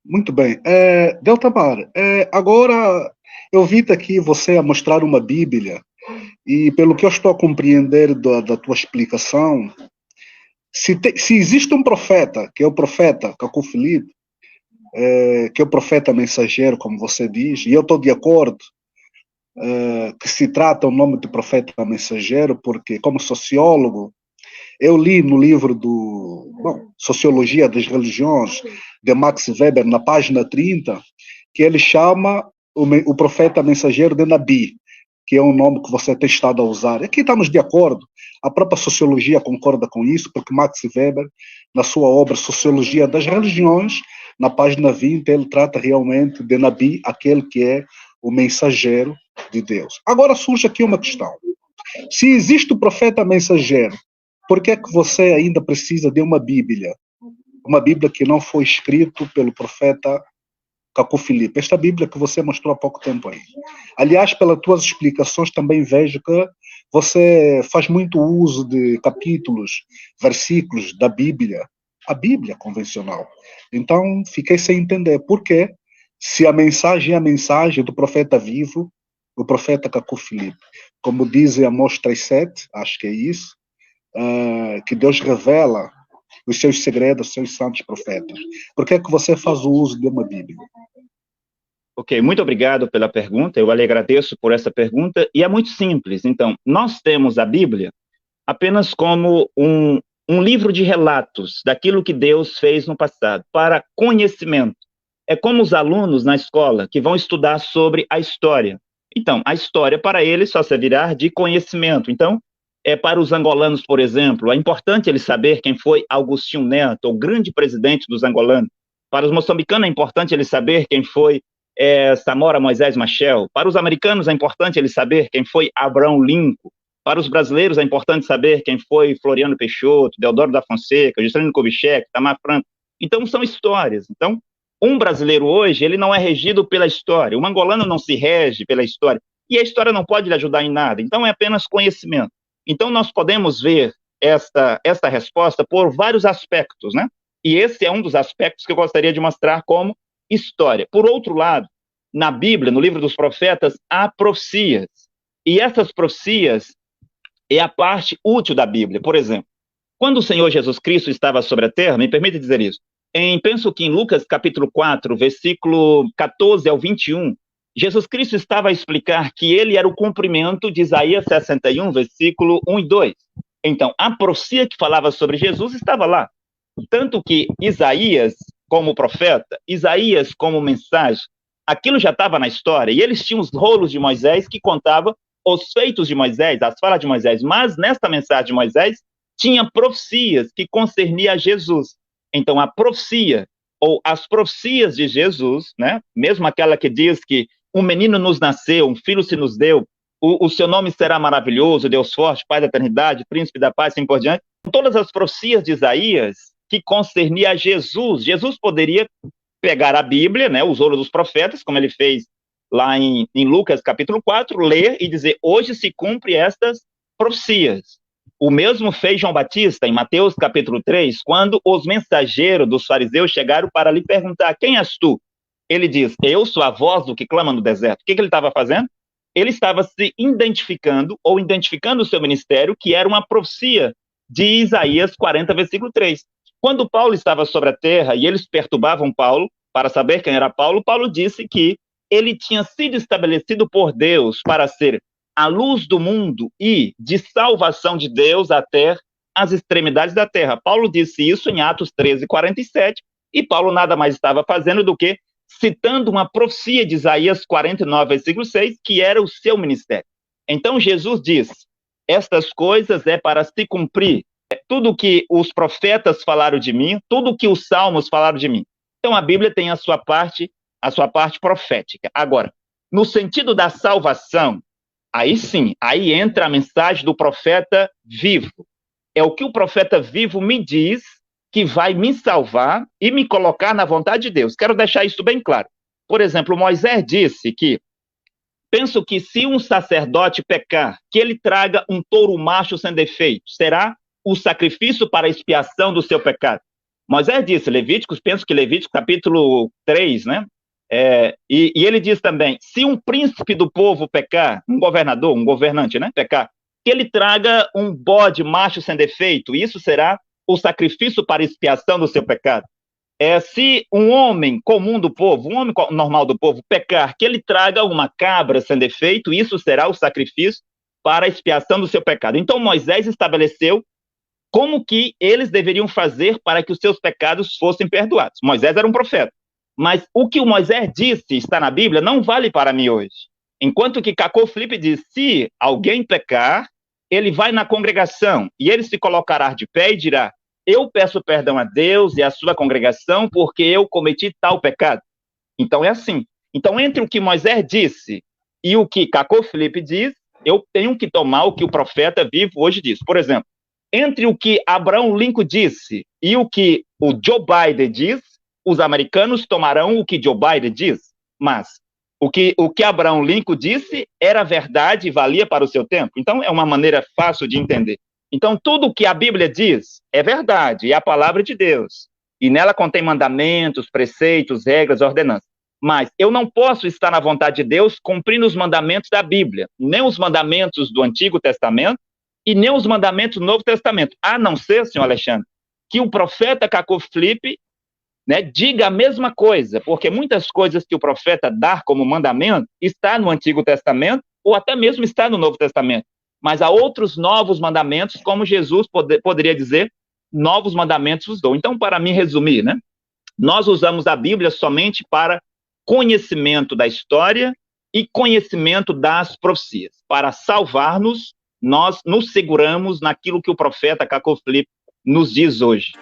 Muito bem. Deltamar, agora eu vi-te aqui você a mostrar uma Bíblia e pelo que eu estou a compreender da tua explicação, se existe um profeta, que é o profeta Cacu Filipe, que é o profeta mensageiro, como você diz, e eu estou de acordo que se trata o nome de profeta mensageiro, porque como sociólogo, eu li no livro Sociologia das Religiões, de Max Weber, na página 30, que ele chama o profeta mensageiro de Nabi, que é um nome que você tem estado a usar. Aqui estamos de acordo, a própria sociologia concorda com isso, porque Max Weber, na sua obra Sociologia das Religiões, na página 20, ele trata realmente de Nabi, aquele que é o mensageiro de Deus. Agora surge aqui uma questão. Se existe o profeta mensageiro, por que é que você ainda precisa de uma Bíblia? Uma Bíblia que não foi escrita pelo profeta Cacu Filipe. Esta Bíblia que você mostrou há pouco tempo aí. Aliás, pelas tuas explicações também vejo que você faz muito uso de capítulos, versículos da Bíblia, a Bíblia convencional. Então, fiquei sem entender por que, se a mensagem é a mensagem do profeta vivo, o profeta Cacu Filipe. Como diz Amós 3:7, acho que é isso, que Deus revela os seus segredos aos seus santos profetas. Por que é que você faz o uso de uma Bíblia? Ok, muito obrigado pela pergunta, eu lhe agradeço por essa pergunta, e é muito simples. Então, nós temos a Bíblia apenas como um livro de relatos daquilo que Deus fez no passado, para conhecimento. É como os alunos na escola que vão estudar sobre a história. Então, a história para eles só servirá de conhecimento. Então, para os angolanos, por exemplo, é importante eles saber quem foi Agostinho Neto, o grande presidente dos angolanos. Para os moçambicanos é importante eles saber quem foi Samora Moisés Machel. Para os americanos é importante eles saber quem foi Abraham Lincoln. Para os brasileiros é importante saber quem foi Floriano Peixoto, Deodoro da Fonseca, Juscelino Kubitschek, Tamar Franco. Então, são histórias. Então, um brasileiro hoje, ele não é regido pela história. Um angolano não se rege pela história. E a história não pode lhe ajudar em nada. Então, é apenas conhecimento. Então, nós podemos ver esta resposta por vários aspectos, né? E esse é um dos aspectos que eu gostaria de mostrar como história. Por outro lado, na Bíblia, no livro dos profetas, há profecias. E essas profecias é a parte útil da Bíblia. Por exemplo, quando o Senhor Jesus Cristo estava sobre a terra, me permite dizer isso, penso que em Lucas capítulo 4, versículo 14 ao 21, Jesus Cristo estava a explicar que ele era o cumprimento de Isaías 61, versículo 1 e 2. Então, a profecia que falava sobre Jesus estava lá. Tanto que Isaías, como profeta, Isaías como mensagem, aquilo já estava na história, e eles tinham os rolos de Moisés que contavam os feitos de Moisés, as falas de Moisés, mas nesta mensagem de Moisés tinha profecias que concerniam a Jesus. Então, a profecia, ou as profecias de Jesus, né? Mesmo aquela que diz que um menino nos nasceu, um filho se nos deu, o seu nome será maravilhoso, Deus forte, Pai da eternidade, Príncipe da paz, assim por diante. Todas as profecias de Isaías que concerniam a Jesus. Jesus poderia pegar a Bíblia, né, os ouros dos profetas, como ele fez lá em Lucas capítulo 4, ler e dizer, hoje se cumpre estas profecias. O mesmo fez João Batista em Mateus capítulo 3, quando os mensageiros dos fariseus chegaram para lhe perguntar, quem és tu? Ele diz, eu sou a voz do que clama no deserto. O que ele estava fazendo? Ele estava se identificando, ou identificando o seu ministério, que era uma profecia de Isaías 40, versículo 3. Quando Paulo estava sobre a terra e eles perturbavam Paulo, para saber quem era Paulo, Paulo disse que ele tinha sido estabelecido por Deus para ser a luz do mundo e de salvação de Deus até as extremidades da terra. Paulo disse isso em Atos 13, 47, e Paulo nada mais estava fazendo do que citando uma profecia de Isaías 49, versículo 6, que era o seu ministério. Então Jesus diz, estas coisas é para se cumprir tudo que os profetas falaram de mim, tudo que os salmos falaram de mim. Então a Bíblia tem a sua parte profética. Agora, no sentido da salvação, aí sim, aí entra a mensagem do profeta vivo. É o que o profeta vivo me diz que vai me salvar e me colocar na vontade de Deus. Quero deixar isso bem claro. Por exemplo, Moisés disse que, penso que se um sacerdote pecar, que ele traga um touro macho sem defeito, será o sacrifício para a expiação do seu pecado. Moisés disse, Levíticos, penso que Levíticos capítulo 3, né? E ele diz também, se um príncipe do povo pecar, um governador, um governante, né, pecar, que ele traga um bode macho sem defeito, isso será o sacrifício para expiação do seu pecado. Se um homem comum do povo, um homem normal do povo pecar, que ele traga uma cabra sem defeito, isso será o sacrifício para a expiação do seu pecado. Então Moisés estabeleceu como que eles deveriam fazer para que os seus pecados fossem perdoados. Moisés era um profeta. Mas o que o Moisés disse, está na Bíblia, não vale para mim hoje. Enquanto que Cacô Filipe diz, se alguém pecar, ele vai na congregação e ele se colocará de pé e dirá, eu peço perdão a Deus e à sua congregação porque eu cometi tal pecado. Então é assim. Então entre o que Moisés disse e o que Cacô Filipe diz, eu tenho que tomar o que o profeta vivo hoje diz. Por exemplo, entre o que Abraham Lincoln disse e o que o Joe Biden diz, os americanos tomarão o que Joe Biden diz, mas o que Abraham Lincoln disse era verdade e valia para o seu tempo. Então, é uma maneira fácil de entender. Então, tudo o que a Bíblia diz é verdade, é a palavra de Deus. E nela contém mandamentos, preceitos, regras, ordenanças. Mas eu não posso estar na vontade de Deus cumprindo os mandamentos da Bíblia, nem os mandamentos do Antigo Testamento e nem os mandamentos do Novo Testamento, a não ser, senhor Alexandre, que o profeta Cacô Filipe, né, diga a mesma coisa, porque muitas coisas que o profeta dá como mandamento está no Antigo Testamento ou até mesmo está no Novo Testamento. Mas há outros novos mandamentos, como Jesus poderia dizer, novos mandamentos vos dou. Então, para mim resumir, né, nós usamos a Bíblia somente para conhecimento da história e conhecimento das profecias. Para salvar-nos, nós nos seguramos naquilo que o profeta Cacô Filipe nos diz hoje.